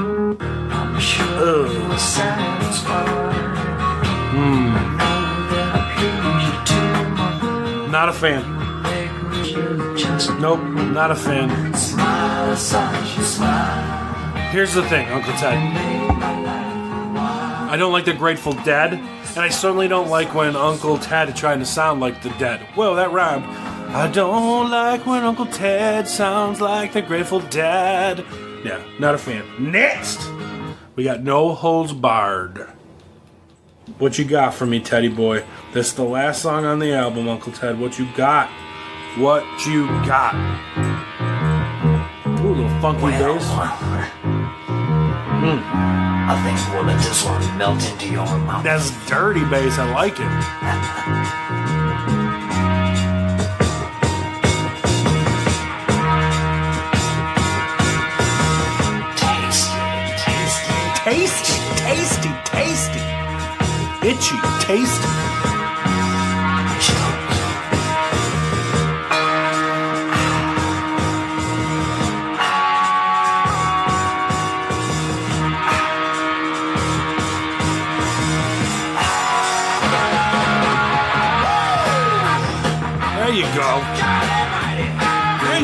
Not a fan. Nope, not a fan. Here's the thing, Uncle Ted. I don't like the Grateful Dead, and I certainly don't like when Uncle Ted trying to sound like the Dead. Whoa, that rhymed. I don't like when Uncle Ted sounds like the Grateful Dead. Yeah, not a fan. Next, we got No Holds Barred. What you got for me, Teddy boy? This is the last song on the album, Uncle Ted. What you got? What you got? Ooh, a little funky bass. I think we'll let this one melt into your mouth. That's dirty bass. I like it. Tasty, tasty, tasty. Itchy, tasty.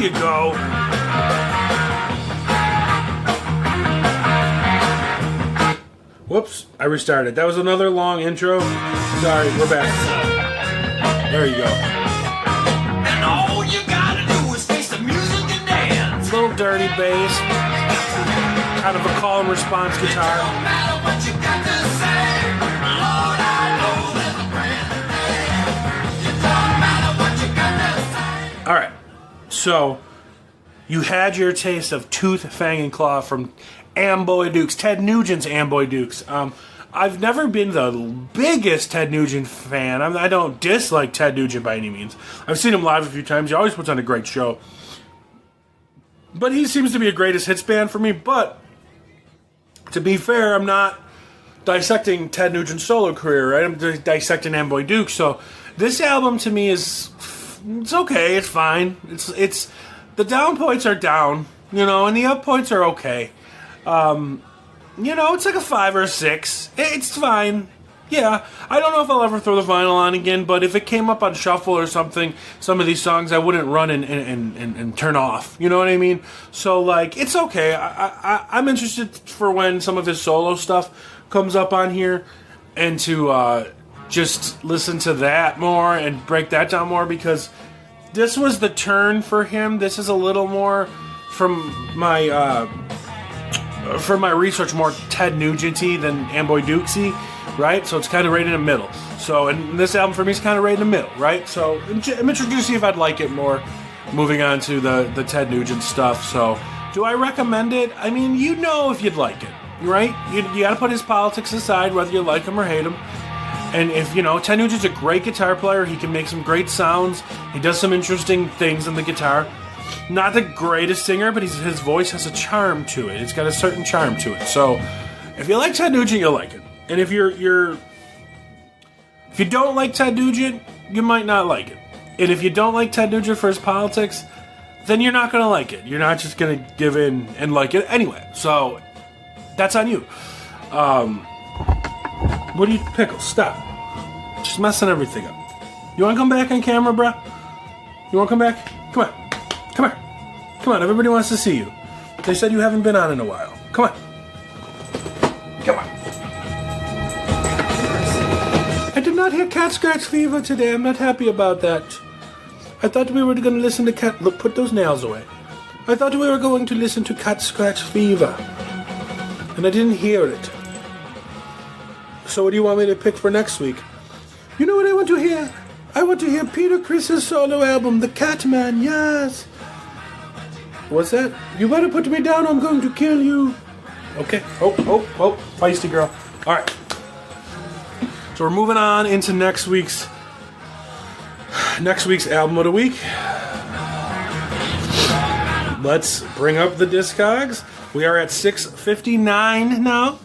you go. Whoops, I restarted. That was another long intro. Sorry, we're back. There you go. And all you gotta do is face the music and dance. Little dirty bass. Kind of a call and response guitar. No matter what you got to say, Lord, I know there's a grand day. It don't matter what you got to say. All right, so you had your taste of Tooth, Fang, and Claw from Amboy Dukes, Ted Nugent's Amboy Dukes. I've never been the biggest Ted Nugent fan. I don't dislike Ted Nugent by any means. I've seen him live a few times. He always puts on a great show. But he seems to be a greatest hits band for me. But to be fair, I'm not dissecting Ted Nugent's solo career, right? I'm dissecting Amboy Dukes. So this album to me it's okay. It's fine. It's the down points are down, and the up points are okay. It's like a 5 or a 6. It's fine. Yeah, I don't know if I'll ever throw the vinyl on again, but if it came up on shuffle or something, some of these songs I wouldn't run and turn off. You know what I mean? So, it's okay. I'm interested for when some of his solo stuff comes up on here and to just listen to that more and break that down more, because this was the turn for him. This is a little more from my research, more Ted Nugent-y than Amboy Dukesy, right? So it's kind of right in the middle. So, and this album for me is kind of right in the middle, right? So I'm interested to see if I'd like it more, moving on to the Ted Nugent stuff. So, do I recommend it? I mean, if you'd like it, right? You got to put his politics aside, whether you like him or hate him. And if, Ted Nugent's a great guitar player, he can make some great sounds. He does some interesting things on the guitar. Not the greatest singer, but his voice has a charm to it. It's got a certain charm to it. So, if you like Ted Nugent, you'll like it. And if if you don't like Ted Nugent, you might not like it. And if you don't like Ted Nugent for his politics, then you're not going to like it. You're not just going to give in and like it anyway. So, that's on you. What do you, Pickles? Stop. Just messing everything up. You want to come back on camera, bruh? You want to come back? Come on. Come here. Come on, everybody wants to see you. They said you haven't been on in a while. Come on. Come on. I did not hear Cat Scratch Fever today. I'm not happy about that. I thought we were going to listen to Cat... Look, put those nails away. I thought we were going to listen to Cat Scratch Fever. And I didn't hear it. So what do you want me to pick for next week? You know what I want to hear? I want to hear Peter Criss's solo album, The Catman, yes! What's that? You better put me down, I'm going to kill you. Okay. Oh, feisty girl. Alright. So we're moving on into next week's album of the week. Let's bring up the Discogs. We are at 659 now.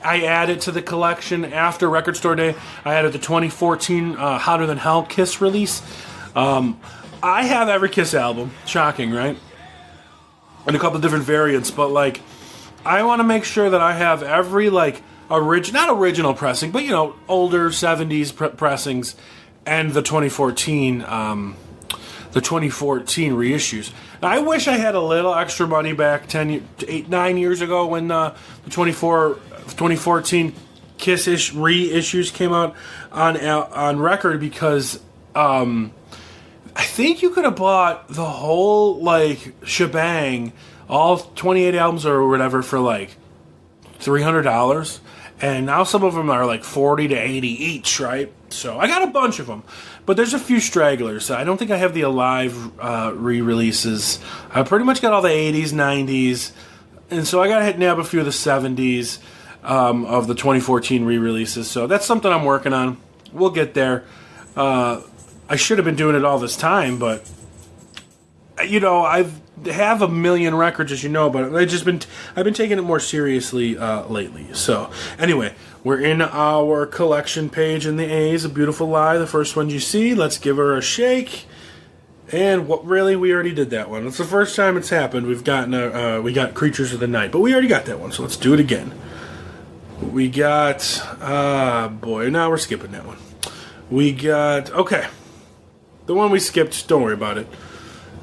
I added to the collection after Record Store Day. I added the 2014 Hotter Than Hell Kiss release. I have every Kiss album. Shocking, right? And a couple of different variants, but I want to make sure that I have every not original pressing, but older 70s pressings and the 2014 reissues. Now, I wish I had a little extra money back 9 years ago when the 2014 Kiss reissues came out on record, because I think you could have bought the whole shebang, all 28 albums or whatever, for $300, and now some of them are $40 to $80 each, right? So I got a bunch of them, but there's a few stragglers. I don't think I have the Alive re-releases. I pretty much got all the 80s, 90s, and so I got to nab a few of the 70s of the 2014 re-releases. So that's something I'm working on. We'll get there. I should have been doing it all this time, but I have a million records, as you know, but I've been taking it more seriously lately. So anyway, we're in our collection page in the A's, A Beautiful Lie, the first one you see. Let's give her a shake. And we already did that one. It's the first time it's happened. We got Creatures of the Night, but we already got that one, so let's do it again. We got now we're skipping that one. We got the one we skipped. Don't worry about it.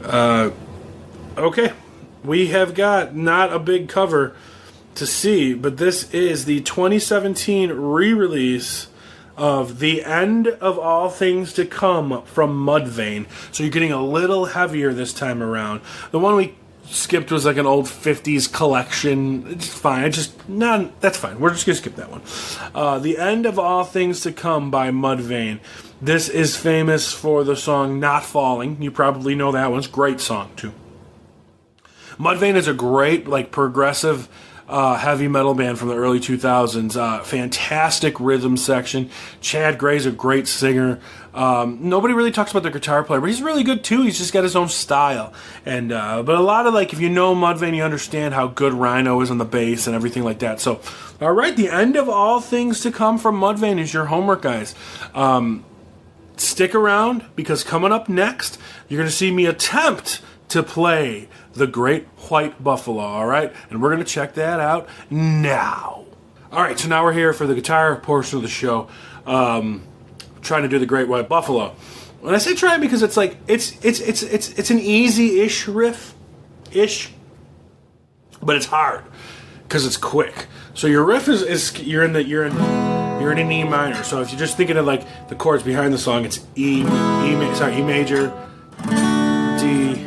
Okay, we have got not a big cover to see, but this is the 2017 re-release of The End of All Things to Come from Mudvayne. So you're getting a little heavier this time around. The one we skipped was like an old 50s collection. It's fine. That's fine. We're just going to skip that one. The End of All Things to Come by Mudvayne. This is famous for the song Not Falling. You probably know that one. It's a great song, too. Mudvayne is a great, like, progressive heavy metal band from the early 2000s. Fantastic rhythm section. Chad Gray's a great singer. Nobody really talks about the guitar player, but he's really good too. He's just got his own style. And but a lot of, like, if you know Mudvayne, you understand how good Rhino is on the bass and everything like that. So, all right, The End of All Things to Come from Mudvayne is your homework, guys. Stick around, because coming up next, you're going to see me attempt to play The Great White Buffalo, all right? And we're going to check that out now. All right, so now we're here for the guitar portion of the show, trying to do The Great White Buffalo. When I say try, because it's like it's an easy-ish riff-ish, but it's hard because it's quick. So your riff is you're in an E minor. So if you're just thinking of like the chords behind the song, it's E major, D,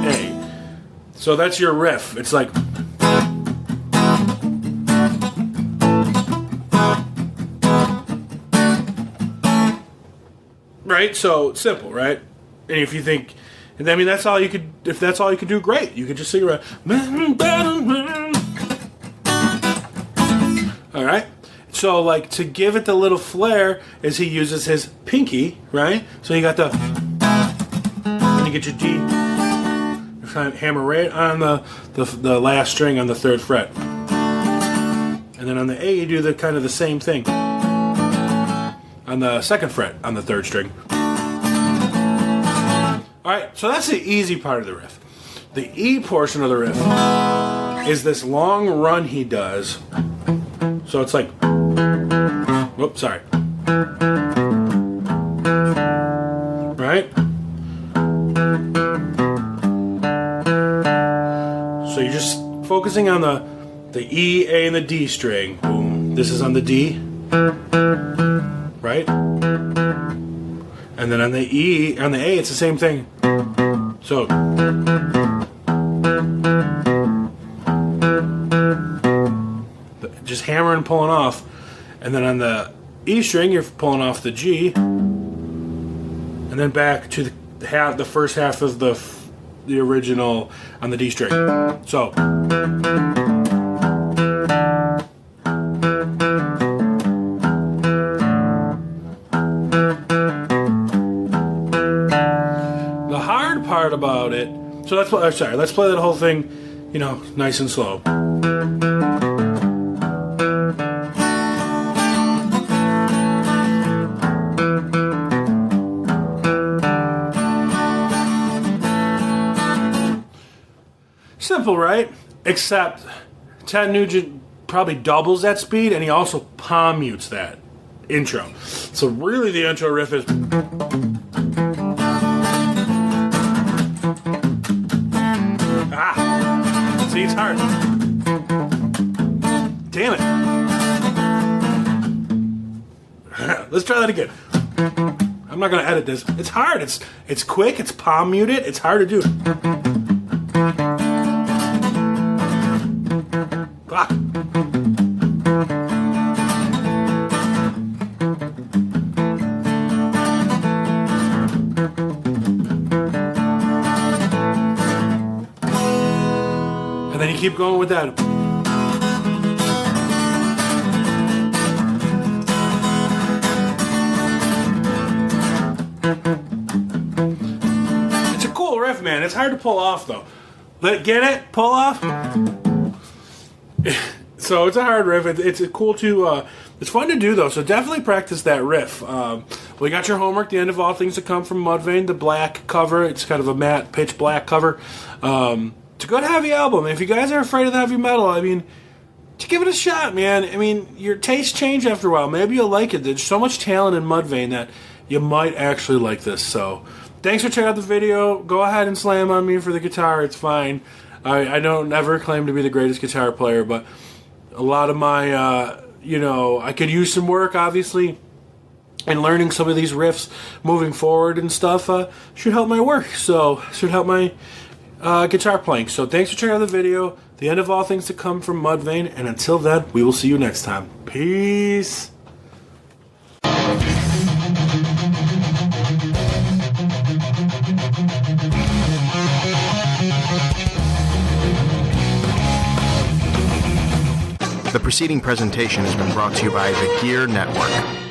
A. So that's your riff. It's like, right? So simple, right? And if you think, and I mean, that's all you could. If that's all you could do, great. You could just sing around. All right. So, like, to give it the little flair, is he uses his pinky, right? So you got the, and you get your D, you kind of hammer right on the last string on the 3rd fret, and then on the A you do the kind of the same thing on the 2nd fret on the 3rd string. All right, so that's the easy part of the riff. The E portion of the riff is this long run he does. So it's like, whoops, sorry. Right? So you're just focusing on the E, A, and the D string. Boom. This is on the D. Right? And then on the E, on the A, it's the same thing. So, just hammering and pulling off. And then on the E string, you're pulling off the G. And then back to the first half of the original on the D string. So, the hard part about it, so let's play that whole thing, nice and slow. Simple, right? Except Ted Nugent probably doubles that speed, and he also palm mutes that intro. So really the intro riff is... See, it's hard. Damn it. Let's try that again. I'm not going to edit this. It's hard. It's quick. It's palm muted. It's hard to do. Fuck. And then you keep going with that. It's a cool riff, man. It's hard to pull off, though. Get it? Pull off? So it's a hard riff. It's cool to... it's fun to do, though, so definitely practice that riff. We got your homework, The End of All Things to Come from Mudvayne, the black cover. It's kind of a matte, pitch black cover. It's a good heavy album. If you guys are afraid of the heavy metal, I mean, just give it a shot, man. I mean, your tastes change after a while. Maybe you'll like it. There's so much talent in Mudvayne that you might actually like this. So thanks for checking out the video. Go ahead and slam on me for the guitar. It's fine. I don't ever claim to be the greatest guitar player, but a lot of my, I could use some work, obviously, and learning some of these riffs moving forward and stuff should help my work. So, should help my guitar playing. So, thanks for checking out the video. The end of all things to come from Mudvayne, and until then, we will see you next time. Peace. The preceding presentation has been brought to you by the Gear Network.